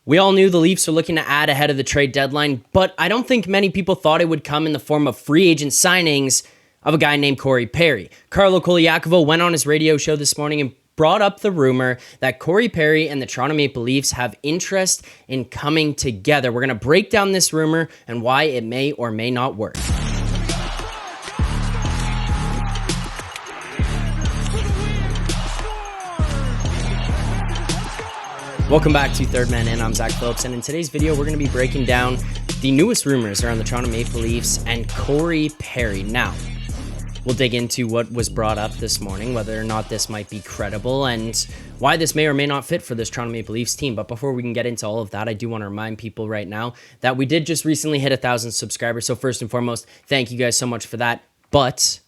We all knew the Leafs were looking to add ahead of the trade deadline, but I don't think many people thought it would come in the form of free agent signings of a guy named Corey Perry. Carlo Colaiacovo went on his radio show this morning and brought up the rumor that Corey Perry and the Toronto Maple Leafs have interest in coming together. We're going to break down this rumor and why it may or may not work. Welcome back to Third Man In. I'm Zack Phillips, and in today's video, we're going to be breaking down the newest rumors around the Toronto Maple Leafs and Corey Perry. Now, we'll dig into what was brought up this morning, whether or not this might be credible, and why this may or may not fit for this Toronto Maple Leafs team. But before we can get into all of that, I do want to remind people right now that we did just recently hit 1,000 subscribers. So first and foremost, thank you guys so much for that. But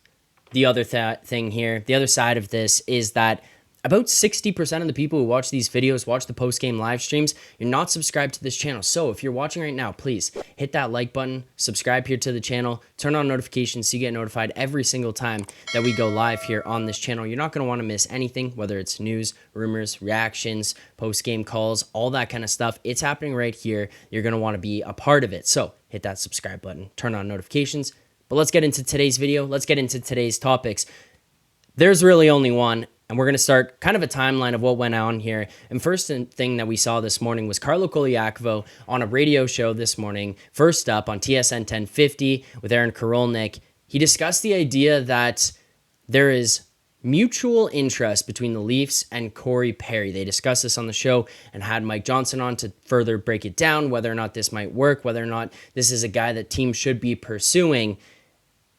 the other thing here, the other side of this is that about 60% of the people who watch these videos, watch the post-game live streams, you're not subscribed to this channel. So if you're watching right now, please hit that like button, subscribe here to the channel, turn on notifications so you get notified every single time that we go live here on this channel. You're not going to want to miss anything, whether it's news, rumors, reactions, post-game calls, all that kind of stuff. It's happening right here. You're going to want to be a part of it. So hit that subscribe button, turn on notifications. But let's get into today's video. Let's get into today's topics. There's really only one. And we're going to start kind of a timeline of what went on here. And first thing that we saw this morning was Carlo Colaiacovo on a radio show this morning. First up on TSN 1050 with Aaron Karolnik. He discussed the idea that there is mutual interest between the Leafs and Corey Perry. They discussed this on the show and had Mike Johnson on to further break it down, whether or not this might work, whether or not this is a guy that teams should be pursuing.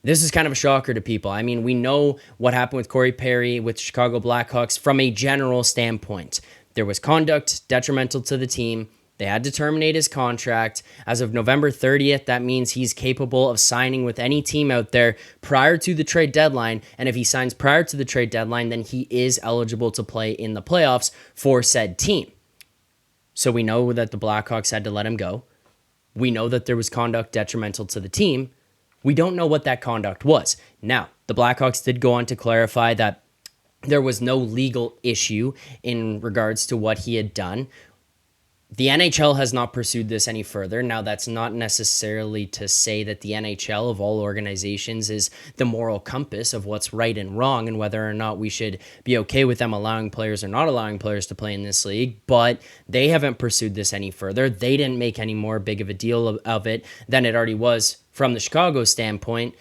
This is kind of a shocker to people. I mean, we know what happened with Corey Perry with Chicago Blackhawks from a general standpoint. There was conduct detrimental to the team. They had to terminate his contract. As of November 30th, that means he's capable of signing with any team out there prior to the trade deadline. And if he signs prior to the trade deadline, then he is eligible to play in the playoffs for said team. So we know that the Blackhawks had to let him go. We know that there was conduct detrimental to the team. We don't know what that conduct was. Now, the Blackhawks did go on to clarify that there was no legal issue in regards to what he had done. The NHL has not pursued this any further. Now, that's not necessarily to say that the NHL of all organizations is the moral compass of what's right and wrong and whether or not we should be okay with them allowing players or not allowing players to play in this league, but they haven't pursued this any further. They didn't make any more big of a deal of it than it already was from the Chicago standpoint.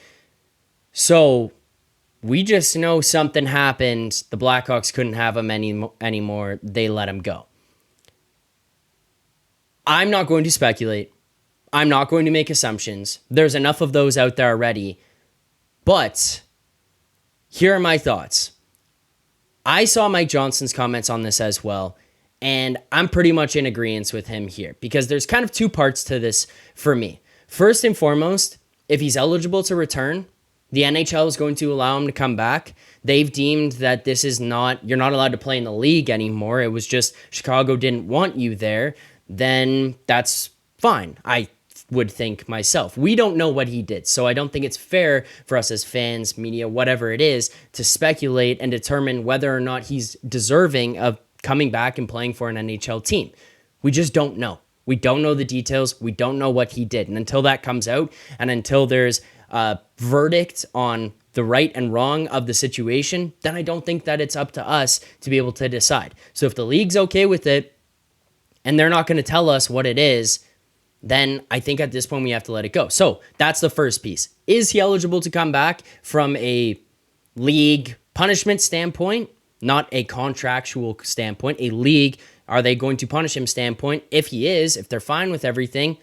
So we just know something happened. The Blackhawks couldn't have him anymore. They let him go. I'm not going to speculate. I'm not going to make assumptions. There's enough of those out there already. But here are my thoughts. I saw Mike Johnson's comments on this as well, and I'm pretty much in agreement with him here because there's kind of two parts to this for me. First and foremost, if he's eligible to return, the NHL is going to allow him to come back. They've deemed that this is not, you're not allowed to play in the league anymore. It was just Chicago didn't want you there. Then that's fine, I would think myself. We don't know what he did, so I don't think it's fair for us as fans, media, whatever it is, to speculate and determine whether or not he's deserving of coming back and playing for an NHL team. We just don't know. We don't know the details. We don't know what he did. And until that comes out, and until there's a verdict on the right and wrong of the situation, then I don't think that it's up to us to be able to decide. So if the league's okay with it, and they're not going to tell us what it is, then I think at this point we have to let it go. So that's the first piece. Is he eligible to come back from a league punishment standpoint, not a contractual standpoint, a league, are they going to punish him standpoint? If he is, if they're fine with everything,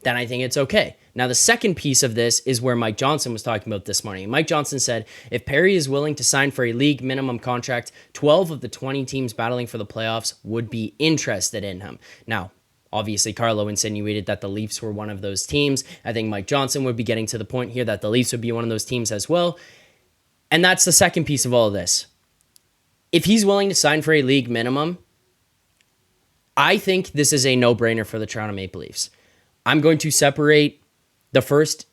then I think it's okay. Now, the second piece of this is where Mike Johnson was talking about this morning. Mike Johnson said, if Perry is willing to sign for a league minimum contract, 12 of the 20 teams battling for the playoffs would be interested in him. Now, obviously, Carlo insinuated that the Leafs were one of those teams. I think Mike Johnson would be getting to the point here that the Leafs would be one of those teams as well. And that's the second piece of all of this. If he's willing to sign for a league minimum, I think this is a no-brainer for the Toronto Maple Leafs. I'm going to separate the first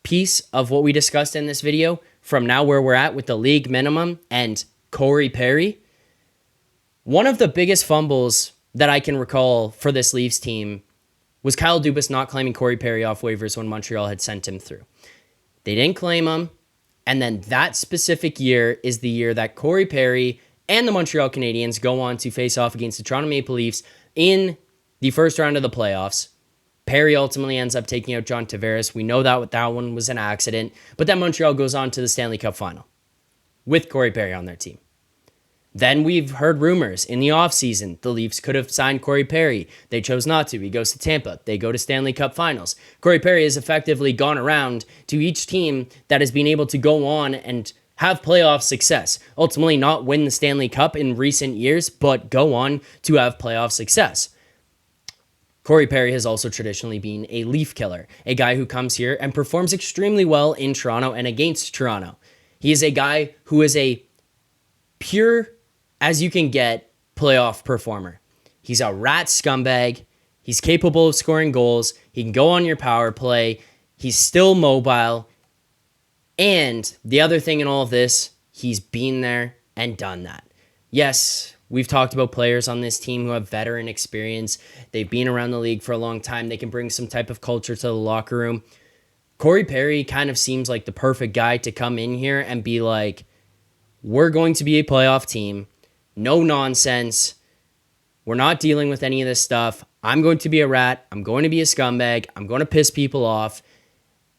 piece of what we discussed in this video from now where we're at with the league minimum and Corey Perry. One of the biggest fumbles that I can recall for this Leafs team was Kyle Dubas not claiming Corey Perry off waivers when Montreal had sent him through. They didn't claim him, and then that specific year is the year that Corey Perry and the Montreal Canadiens go on to face off against the Toronto Maple Leafs in the first round of the playoffs. Perry ultimately ends up taking out John Tavares. We know that one was an accident, but then Montreal goes on to the Stanley Cup final with Corey Perry on their team. Then we've heard rumors in the offseason the Leafs could have signed Corey Perry. They chose not to. He goes to Tampa. They go to Stanley Cup finals. Corey Perry has effectively gone around to each team that has been able to go on and have playoff success. Ultimately not win the Stanley Cup in recent years, but go on to have playoff success. Corey Perry has also traditionally been a Leaf killer, a guy who comes here and performs extremely well in Toronto and against Toronto. He is a guy who is a pure as you can get playoff performer. He's a rat scumbag. He's capable of scoring goals. He can go on your power play. He's still mobile. And the other thing in all of this, he's been there and done that. Yes, we've talked about players on this team who have veteran experience. They've been around the league for a long time. They can bring some type of culture to the locker room. Corey Perry kind of seems like the perfect guy to come in here and be like, we're going to be a playoff team. No nonsense. We're not dealing with any of this stuff. I'm going to be a rat. I'm going to be a scumbag. I'm going to piss people off.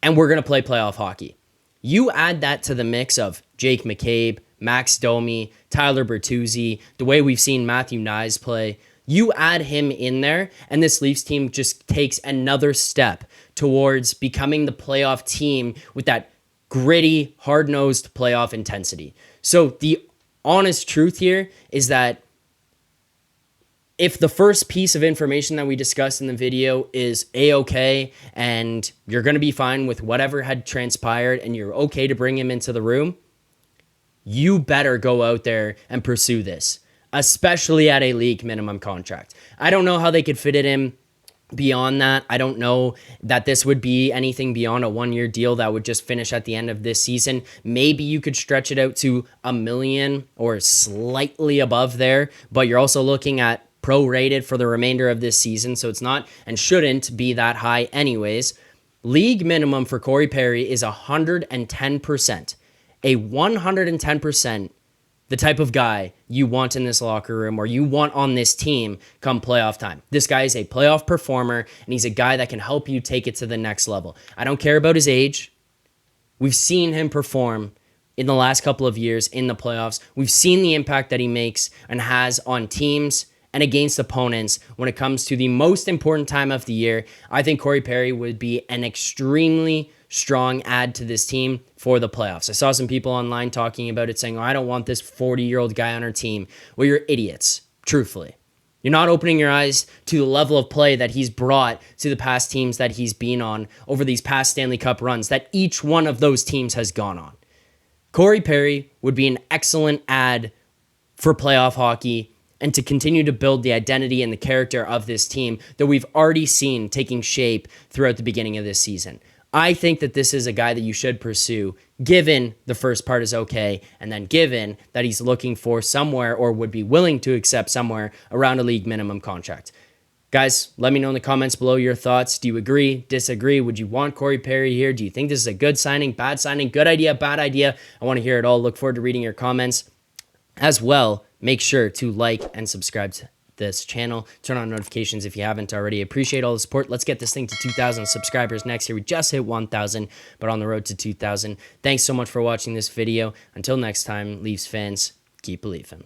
And we're going to play playoff hockey. You add that to the mix of Jake McCabe, Max Domi, Tyler Bertuzzi, the way we've seen Matthew Nyes play. You add him in there, and this Leafs team just takes another step towards becoming the playoff team with that gritty, hard-nosed playoff intensity. So the honest truth here is that if the first piece of information that we discussed in the video is A-okay and you're going to be fine with whatever had transpired and you're okay to bring him into the room, you better go out there and pursue this, especially at a league minimum contract. I don't know how they could fit it in beyond that. I don't know that this would be anything beyond a one-year deal that would just finish at the end of this season. Maybe you could stretch it out to $1 million or slightly above there, but you're also looking at prorated for the remainder of this season, so it's not and shouldn't be that high anyways. League minimum for Corey Perry is 110%. A 110%, the type of guy you want in this locker room or you want on this team come playoff time. This guy is a playoff performer, and he's a guy that can help you take it to the next level. I don't care about his age. We've seen him perform in the last couple of years in the playoffs. We've seen the impact that he makes and has on teams and against opponents when it comes to the most important time of the year. I think Corey Perry would be an extremely strong add to this team for the playoffs. I saw some people online talking about it saying, I don't want this 40-year-old guy on our team. Well, you're idiots, truthfully. You're not opening your eyes to the level of play that he's brought to the past teams that he's been on over these past Stanley Cup runs that each one of those teams has gone on. Corey Perry would be an excellent add for playoff hockey and to continue to build the identity and the character of this team that we've already seen taking shape throughout the beginning of this season. I think that this is a guy that you should pursue, given the first part is okay, and then given that he's looking for somewhere or would be willing to accept somewhere around a league minimum contract. Guys, let me know in the comments below your thoughts. Do you agree, disagree? Would you want Corey Perry here? Do you think this is a good signing, bad signing, good idea, bad idea? I want to hear it all. Look forward to reading your comments. As well, make sure to like and subscribe to this channel. Turn on notifications if you haven't already. Appreciate all the support. Let's get this thing to 2,000 subscribers next year. We just hit 1,000, but on the road to 2,000. Thanks so much for watching this video. Until next time, Leafs fans, keep believing.